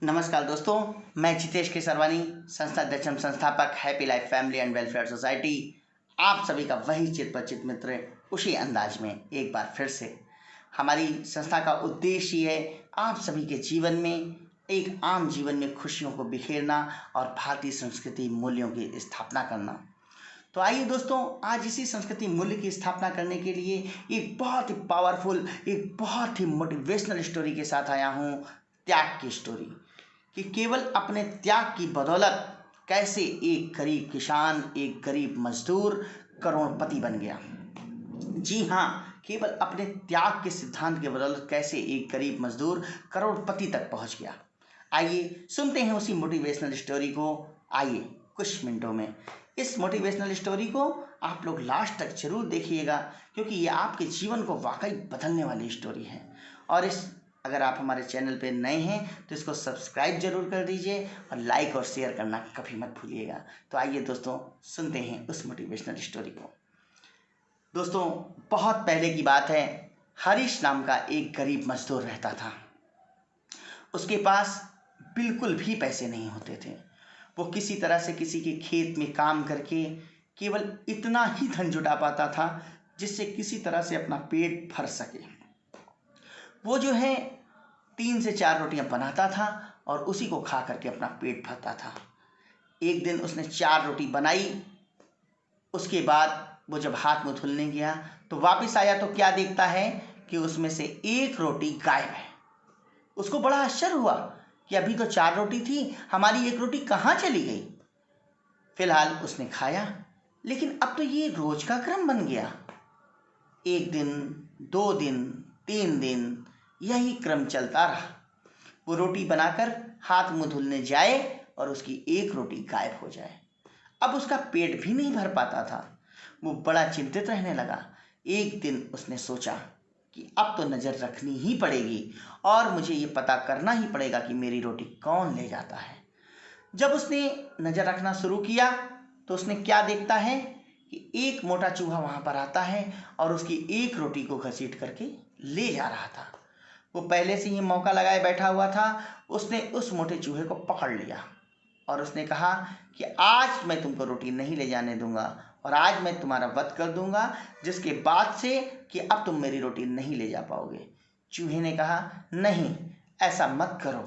नमस्कार दोस्तों, मैं जितेश केसरवानी, संस्था दक्षम संस्थापक, happy life family and welfare society. आप सभी का वही चित परिचित मित्र उसी अंदाज में एक बार फिर से। हमारी संस्था का उद्देश्य ही है आप सभी के जीवन में, एक आम जीवन में खुशियों को बिखेरना और भारतीय संस्कृति मूल्यों की स्थापना करना। तो आइए दोस्तों, आज इसी संस्कृति मूल्य की स्थापना करने के लिए एक बहुत ही पावरफुल, एक बहुत ही मोटिवेशनल स्टोरी के साथ आया हूँ। त्याग की स्टोरी, कि केवल अपने त्याग की बदौलत कैसे एक गरीब किसान, एक गरीब मजदूर करोड़पति बन गया। जी हाँ, केवल अपने त्याग के सिद्धांत के बदौलत कैसे एक गरीब मजदूर करोड़पति तक पहुंच गया। आइए सुनते हैं उसी मोटिवेशनल स्टोरी को। आइए कुछ मिनटों में इस मोटिवेशनल स्टोरी को आप लोग लास्ट तक जरूर देखिएगा, क्योंकि ये आपके जीवन को वाकई बदलने वाली स्टोरी है। और अगर आप हमारे चैनल पे नए हैं तो इसको सब्सक्राइब जरूर कर दीजिए और लाइक और शेयर करना कभी मत भूलिएगा। तो आइए दोस्तों, सुनते हैं उस मोटिवेशनल स्टोरी को। दोस्तों, बहुत पहले की बात है। हरीश नाम का एक गरीब मजदूर रहता था। उसके पास बिल्कुल भी पैसे नहीं होते थे। वो किसी तरह से किसी के खेत में काम करके केवल इतना ही धन जुटा पाता था जिससे किसी तरह से अपना पेट भर सके। वो जो है 3 से 4 रोटियां बनाता था और उसी को खा करके अपना पेट भरता था। एक दिन उसने 4 रोटी बनाई। उसके बाद वो जब हाथ मुंह धुलने गया तो वापस आया तो क्या देखता है कि उसमें से एक रोटी गायब है। उसको बड़ा आश्चर्य हुआ कि अभी तो 4 रोटी थी, हमारी एक रोटी कहाँ चली गई। फिलहाल उसने खाया, लेकिन अब तो ये रोज का क्रम बन गया। 1 दिन, 2 दिन, 3 दिन यही क्रम चलता रहा। वो रोटी बनाकर हाथ मुंह धुलने जाए और उसकी एक रोटी गायब हो जाए। अब उसका पेट भी नहीं भर पाता था। वो बड़ा चिंतित रहने लगा। एक दिन उसने सोचा कि अब तो नज़र रखनी ही पड़ेगी और मुझे ये पता करना ही पड़ेगा कि मेरी रोटी कौन ले जाता है। जब उसने नज़र रखना शुरू किया तो उसने क्या देखता है कि एक मोटा चूहा वहाँ पर आता है और उसकी एक रोटी को घसीट करके ले जा रहा था। वो पहले से ही मौका लगाए बैठा हुआ था। उसने उस मोटे चूहे को पकड़ लिया और उसने कहा कि आज मैं तुमको रोटी नहीं ले जाने दूंगा और आज मैं तुम्हारा वध कर दूंगा, जिसके बाद से कि अब तुम मेरी रोटी नहीं ले जा पाओगे। चूहे ने कहा, नहीं, ऐसा मत करो,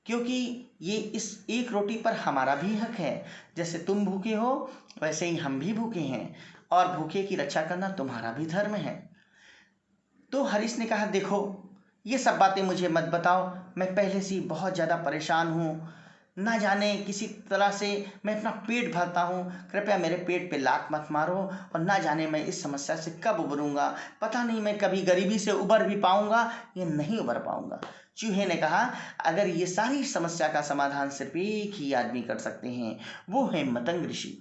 क्योंकि ये इस एक रोटी पर हमारा भी हक है। जैसे तुम भूखे हो वैसे ही हम भी भूखे हैं और भूखे की रक्षा करना तुम्हारा भी धर्म है। तो हरीश ने कहा, देखो, ये सब बातें मुझे मत बताओ, मैं पहले से ही बहुत ज़्यादा परेशान हूँ। ना जाने किसी तरह से मैं अपना पेट भरता हूँ, कृपया मेरे पेट पे लात मत मारो और ना जाने मैं इस समस्या से कब उबरूँगा। पता नहीं मैं कभी गरीबी से उबर भी पाऊँगा या नहीं उबर पाऊँगा। चूहे ने कहा, अगर ये सारी समस्या का समाधान सिर्फ एक ही आदमी कर सकते हैं, वो है मतंग ऋषि।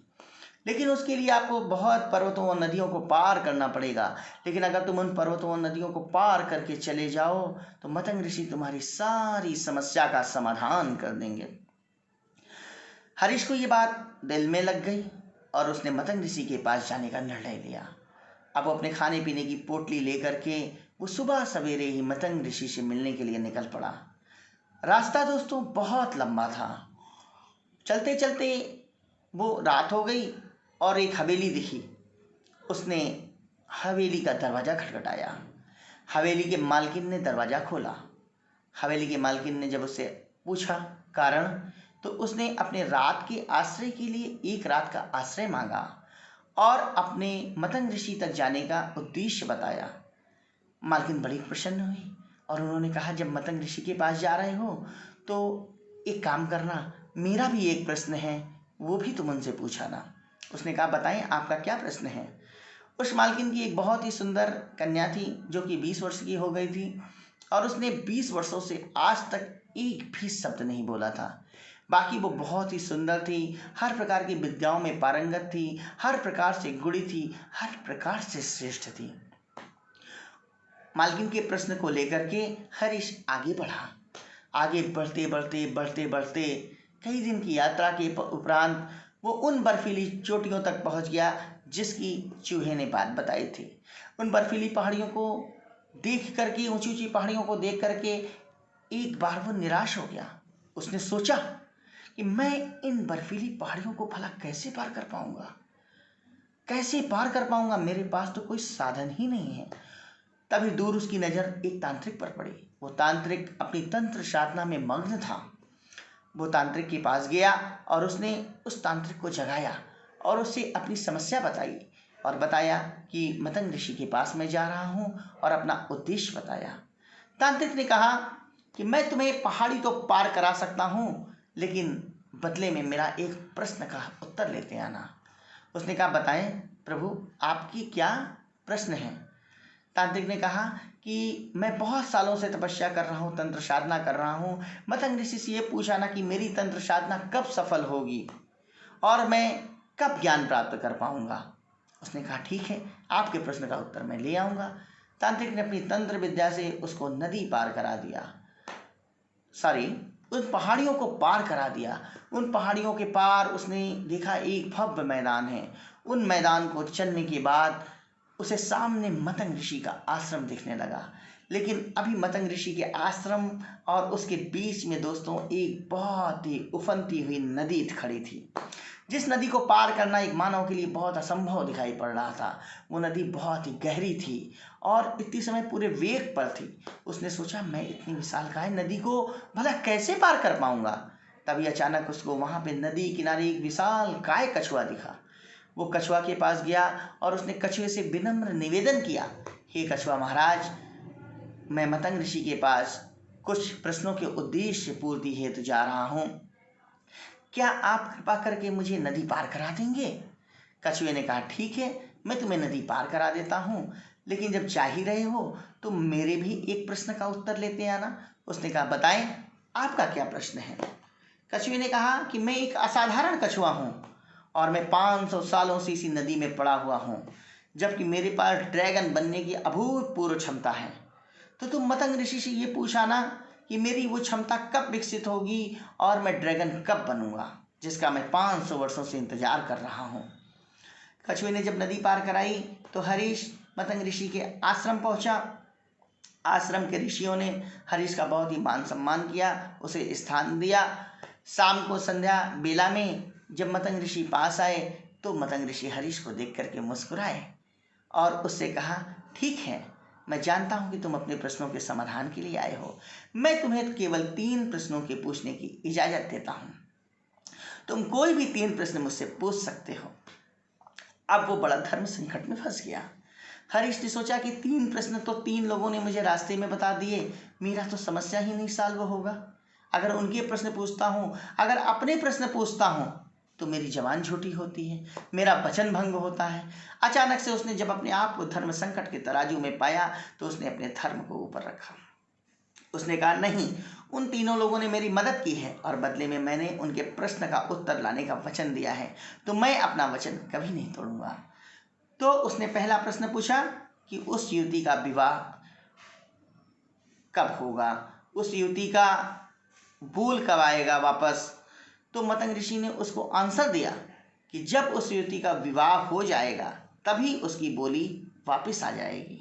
लेकिन उसके लिए आपको बहुत पर्वतों और नदियों को पार करना पड़ेगा। लेकिन अगर तुम उन पर्वतों और नदियों को पार करके चले जाओ तो मतंग ऋषि तुम्हारी सारी समस्या का समाधान कर देंगे। हरीश को ये बात दिल में लग गई और उसने मतंग ऋषि के पास जाने का निर्णय लिया। अब वो अपने खाने पीने की पोटली लेकर के वो सुबह सवेरे ही मतंग ऋषि से मिलने के लिए निकल पड़ा। रास्ता दोस्तों बहुत लंबा था। चलते चलते वो रात हो गई और एक हवेली दिखी। उसने हवेली का दरवाज़ा खटखटाया। हवेली के मालकिन ने दरवाज़ा खोला। हवेली के मालकिन ने जब उससे पूछा कारण, तो उसने अपने रात के आश्रय के लिए एक रात का आश्रय मांगा और अपने मतंग ऋषि तक जाने का उद्देश्य बताया। मालकिन बड़ी प्रसन्न हुई और उन्होंने कहा, जब मतंग ऋषि के पास जा रहे हो तो एक काम करना, मेरा भी एक प्रश्न है, वो भी तुम उनसे पूछा ना। उसने कहा, बताएं आपका क्या प्रश्न है। उस मालकिन की एक बहुत ही सुंदर कन्या थी जो कि 20 वर्ष की हो गई थी और उसने 20 वर्षों से आज तक एक भी शब्द नहीं बोला था। बाकी वो बहुत ही सुंदर थी, हर प्रकार की विद्याओं में पारंगत थी, हर प्रकार से गुणी थी, हर प्रकार से श्रेष्ठ थी। मालकिन के प्रश्न को लेकर के हरीश आगे बढ़ा। आगे बढ़ते बढ़ते बढ़ते बढ़ते कई दिन की यात्रा के उपरांत वो उन बर्फीली चोटियों तक पहुंच गया जिसकी चूहे ने बात बताई थी। उन बर्फीली पहाड़ियों को देख करके, ऊंची ऊंची पहाड़ियों को देख करके एक बार वो निराश हो गया। उसने सोचा कि मैं इन बर्फीली पहाड़ियों को भला कैसे पार कर पाऊंगा, कैसे पार कर पाऊंगा, मेरे पास तो कोई साधन ही नहीं है। तभी दूर उसकी नज़र एक तांत्रिक पर पड़ी। वो तांत्रिक अपनी तंत्र साधना में मग्न था। वो तांत्रिक के पास गया और उसने उस तांत्रिक को जगाया और उससे अपनी समस्या बताई और बताया कि मतंग ऋषि के पास मैं जा रहा हूँ और अपना उद्देश्य बताया। तांत्रिक ने कहा कि मैं तुम्हें पहाड़ी तो पार करा सकता हूँ, लेकिन बदले में मेरा एक प्रश्न का उत्तर लेते आना। उसने कहा, बताएं प्रभु, आपकी क्या प्रश्न है? तांत्रिक ने कहा कि मैं बहुत सालों से तपस्या कर रहा हूँ, तंत्र साधना कर रहा हूँ। मतंग ऋषि से ये पूछा ना कि मेरी तंत्र साधना कब सफल होगी और मैं कब ज्ञान प्राप्त कर पाऊंगा। उसने कहा, ठीक है, आपके प्रश्न का उत्तर मैं ले आऊँगा। तांत्रिक ने अपनी तंत्र विद्या से उसको नदी पार करा दिया, उन पहाड़ियों को पार करा दिया। उन पहाड़ियों के पार उसने देखा एक भव्य मैदान है। उन मैदान को चलने के बाद उसे सामने मतंग ऋषि का आश्रम दिखने लगा। लेकिन अभी मतंग ऋषि के आश्रम और उसके बीच में दोस्तों एक बहुत ही उफनती हुई नदी खड़ी थी, जिस नदी को पार करना एक मानव के लिए बहुत असंभव दिखाई पड़ रहा था। वो नदी बहुत ही गहरी थी और इतनी समय पूरे वेग पर थी। उसने सोचा, मैं इतनी विशालकाय नदी को भला कैसे पार कर पाऊंगा। तभी अचानक उसको वहाँ पे नदी किनारे एक विशालकाय कछुआ दिखा। वो कछुआ के पास गया और उसने कछुए से विनम्र निवेदन किया, हे कछुआ महाराज, मैं मतंग ऋषि के पास कुछ प्रश्नों के उद्देश्य पूर्ति हेतु जा रहा हूँ, क्या आप कृपा करके मुझे नदी पार करा देंगे? कछुए ने कहा, ठीक है, मैं तुम्हें नदी पार करा देता हूँ, लेकिन जब जा ही रहे हो तो मेरे भी एक प्रश्न का उत्तर लेते आना। उसने कहा, बताएं आपका क्या प्रश्न है? कछुए ने कहा कि मैं एक असाधारण कछुआ हूँ और मैं 500 सालों से इसी नदी में पड़ा हुआ हूँ, जबकि मेरे पास ड्रैगन बनने की अभूतपूर्व क्षमता है। तो तुम मतंग ऋषि से ये पूछा ना कि मेरी वो क्षमता कब विकसित होगी और मैं ड्रैगन कब बनूंगा, जिसका मैं 500 वर्षों से इंतजार कर रहा हूँ। कछुए ने जब नदी पार कराई तो हरीश मतंग ऋषि के आश्रम पहुंचा। आश्रम के ऋषियों ने हरीश का बहुत ही मान सम्मान किया, उसे स्थान दिया। शाम को संध्या बेला में जब मतंग ऋषि पास आए तो मतंग ऋषि हरीश को देख करके मुस्कुराए और उससे कहा, ठीक है, मैं जानता हूं कि तुम अपने प्रश्नों के समाधान के लिए आए हो। मैं तुम्हें केवल 3 प्रश्नों के पूछने की इजाजत देता हूं। तुम कोई भी 3 प्रश्न मुझसे पूछ सकते हो। अब वो बड़ा धर्म संकट में फंस गया। हरीश ने सोचा कि 3 प्रश्न तो 3 लोगों ने मुझे रास्ते में बता दिए, मेरा तो समस्या ही नहीं सॉल्व होगा। अगर उनके प्रश्न पूछता हूँ, अगर अपने प्रश्न पूछता हूँ तो मेरी जबान झूठी होती है, मेरा वचन भंग होता है। अचानक से उसने जब अपने आप को धर्म संकट के तराजू में पाया तो उसने अपने धर्म को ऊपर रखा। उसने कहा, नहीं, उन तीनों लोगों ने मेरी मदद की है और बदले में मैंने उनके प्रश्न का उत्तर लाने का वचन दिया है, तो मैं अपना वचन कभी नहीं तोड़ूंगा। तो उसने पहला प्रश्न पूछा कि उस युवती का विवाह कब होगा, उस युवती का भूल कब आएगा वापस। तो मतंग ऋषि ने उसको आंसर दिया कि जब उस युवती का विवाह हो जाएगा तभी उसकी बोली वापस आ जाएगी।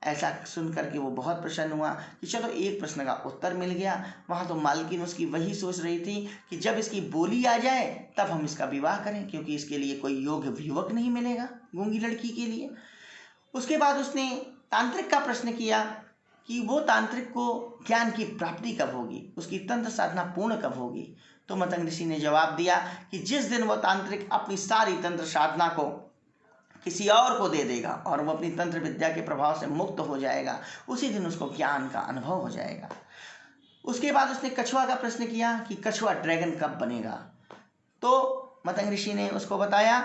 ऐसा सुनकर के वो बहुत प्रसन्न हुआ कि चलो एक प्रश्न का उत्तर मिल गया। वहाँ तो मालकिन उसकी वही सोच रही थी कि जब इसकी बोली आ जाए तब हम इसका विवाह करें, क्योंकि इसके लिए कोई योग्य युवक नहीं मिलेगा गूंगी लड़की के लिए। उसके बाद उसने तांत्रिक का प्रश्न किया कि वो तांत्रिक को ज्ञान की प्राप्ति कब होगी, उसकी तंत्र साधना पूर्ण कब होगी। तो मतंग ऋषि ने जवाब दिया कि जिस दिन वो तांत्रिक अपनी सारी तंत्र साधना को किसी और को दे देगा और वो अपनी तंत्र विद्या के प्रभाव से मुक्त हो जाएगा, उसी दिन उसको ज्ञान का अनुभव हो जाएगा। उसके बाद उसने कछुआ का प्रश्न किया कि कछुआ ड्रैगन कब बनेगा। तो मतंग ऋषि ने उसको बताया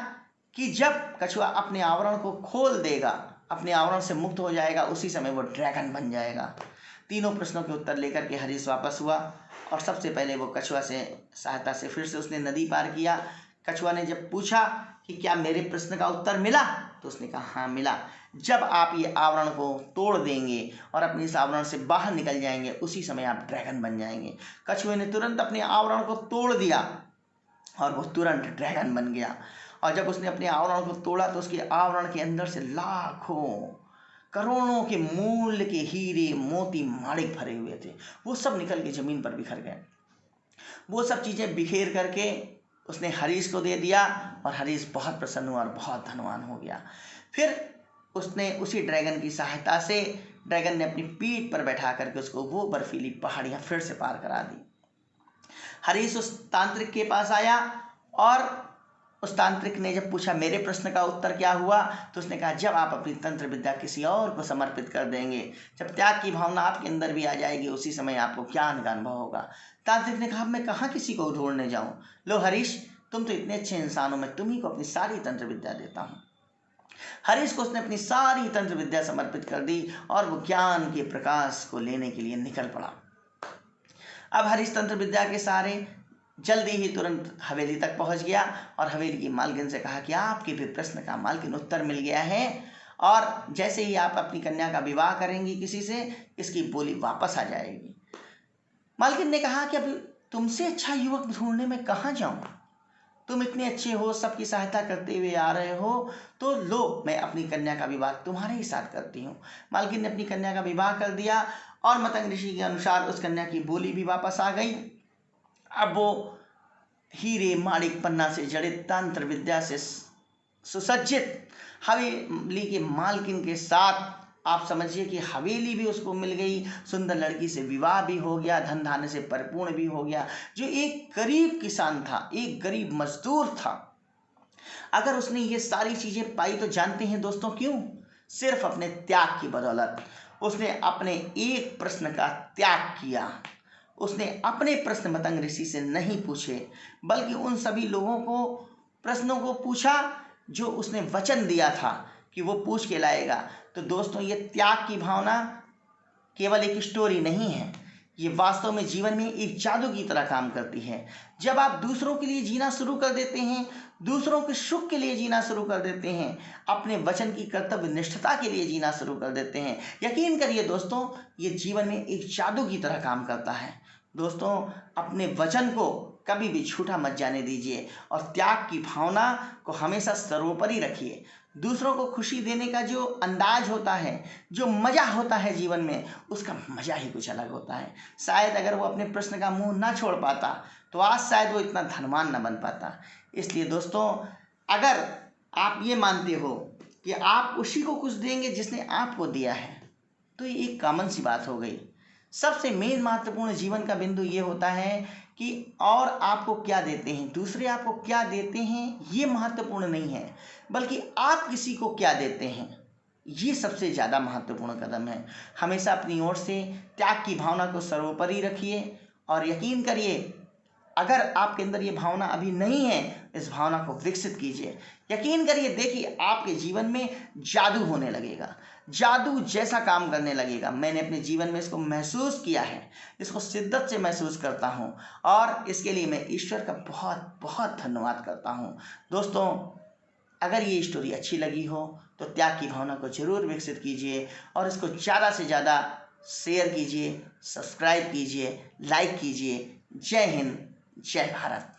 कि जब कछुआ अपने आवरण को खोल देगा, अपने आवरण से मुक्त हो जाएगा, उसी समय वो ड्रैगन बन जाएगा। तीनों प्रश्नों के उत्तर लेकर के हरीश वापस हुआ और सबसे पहले वो कछुआ से सहायता से फिर से उसने नदी पार किया। कछुआ ने जब पूछा कि क्या मेरे प्रश्न का उत्तर मिला, तो उसने कहा, हाँ मिला। जब आप ये आवरण को तोड़ देंगे और अपने इस आवरण से बाहर निकल जाएंगे, उसी समय आप ड्रैगन बन जाएंगे। कछुए ने तुरंत अपने आवरण को तोड़ दिया और वो तुरंत ड्रैगन बन गया। और जब उसने अपने आवरण को तोड़ा तो उसके आवरण के अंदर से लाखों करोड़ों के मूल्य के हीरे मोती माणिक भरे हुए थे, वो सब निकल के जमीन पर बिखर गए। वो सब चीज़ें बिखेर करके उसने हरीश को दे दिया और हरीश बहुत प्रसन्न हुआ और बहुत धनवान हो गया। फिर उसने उसी ड्रैगन की सहायता से ड्रैगन ने अपनी पीठ पर बैठा करके उसको वो बर्फीली पहाड़ियाँ फिर से पार करा दी। हरीश उस तांत्रिक के पास आया और उस तांत्रिक ने जब पूछा मेरे प्रश्न का उत्तर क्या हुआ, तो उसने कहा जब आप अपनी तंत्र विद्या किसी और को समर्पित कर देंगे, जब त्याग की भावना आपके अंदर भी आ जाएगी, उसी समय आपको ज्ञान का अनुभव होगा। तांत्रिक ने कहा मैं कहाँ किसी को ढूंढने जाऊं, लो हरीश तुम तो इतने अच्छे इंसान हो, मैं तुम्ही को अपनी सारी तंत्र विद्या देता हूँ। हरीश को उसने अपनी सारी तंत्र विद्या समर्पित कर दी और वो ज्ञान के प्रकाश को लेने के लिए निकल पड़ा। अब हरीश तंत्र विद्या के सहारे जल्दी ही तुरंत हवेली तक पहुंच गया और हवेली की मालकिन से कहा कि आपके भी प्रश्न का मालकिन उत्तर मिल गया है और जैसे ही आप अपनी कन्या का विवाह करेंगी किसी से, इसकी बोली वापस आ जाएगी। मालकिन ने कहा कि अब तुमसे अच्छा युवक ढूंढने में कहाँ जाऊं, तुम इतने अच्छे हो, सबकी सहायता करते हुए आ रहे हो, तो लो मैं अपनी कन्या का विवाह तुम्हारे ही साथ करती हूँ। मालकिन ने अपनी कन्या का विवाह कर दिया और मतंग ऋषि के अनुसार उस कन्या की बोली भी वापस आ गई। अब वो हीरे माणिक पन्ना से जड़ित तंत्र विद्या से सुसज्जित हवेली के मालकिन के साथ, आप समझिए कि हवेली भी उसको मिल गई, सुंदर लड़की से विवाह भी हो गया, धन धान्य से परिपूर्ण भी हो गया। जो एक गरीब किसान था, एक गरीब मजदूर था, अगर उसने ये सारी चीजें पाई तो जानते हैं दोस्तों क्यों? सिर्फ अपने त्याग की बदौलत। उसने अपने एक प्रश्न का त्याग किया। उसने अपने प्रश्न मतंग ऋषि से नहीं पूछे, बल्कि उन सभी लोगों को प्रश्नों को पूछा जो उसने वचन दिया था कि वो पूछ के लाएगा। तो दोस्तों ये त्याग की भावना केवल एक स्टोरी नहीं है, ये वास्तव में जीवन में एक जादू की तरह काम करती है। जब आप दूसरों के लिए जीना शुरू कर देते हैं, दूसरों के सुख के लिए जीना शुरू कर देते हैं, अपने वचन की कर्तव्य निष्ठता के लिए जीना शुरू कर देते हैं, यकीन करिए दोस्तों ये जीवन में एक जादू की तरह काम करता है। दोस्तों अपने वचन को कभी भी झूठा मत जाने दीजिए और त्याग की भावना को हमेशा सर्वोपरि रखिए। दूसरों को खुशी देने का जो अंदाज होता है, जो मज़ा होता है जीवन में, उसका मज़ा ही कुछ अलग होता है। शायद अगर वो अपने प्रश्न का मुंह ना छोड़ पाता तो आज शायद वो इतना धनवान न बन पाता। इसलिए दोस्तों अगर आप ये मानते हो कि आप उसी को कुछ देंगे जिसने आपको दिया है, तो ये एक कॉमन सी बात हो गई। सबसे मेन महत्वपूर्ण जीवन का बिंदु ये होता है कि और आपको क्या देते हैं, दूसरे आपको क्या देते हैं, ये महत्वपूर्ण नहीं है, बल्कि आप किसी को क्या देते हैं, ये सबसे ज़्यादा महत्वपूर्ण कदम है। हमेशा अपनी ओर से त्याग की भावना को सर्वोपरि रखिए और यकीन करिए अगर आपके अंदर ये भावना अभी नहीं है, इस भावना को विकसित कीजिए। यकीन करिए, देखिए आपके जीवन में जादू होने लगेगा, जादू जैसा काम करने लगेगा। मैंने अपने जीवन में इसको महसूस किया है, इसको शिद्दत से महसूस करता हूँ और इसके लिए मैं ईश्वर का बहुत बहुत धन्यवाद करता हूँ। दोस्तों अगर ये स्टोरी अच्छी लगी हो तो त्याग की भावना को जरूर विकसित कीजिए और इसको ज़्यादा से ज़्यादा शेयर कीजिए, सब्सक्राइब कीजिए, लाइक कीजिए। जय हिंद, जय भारत।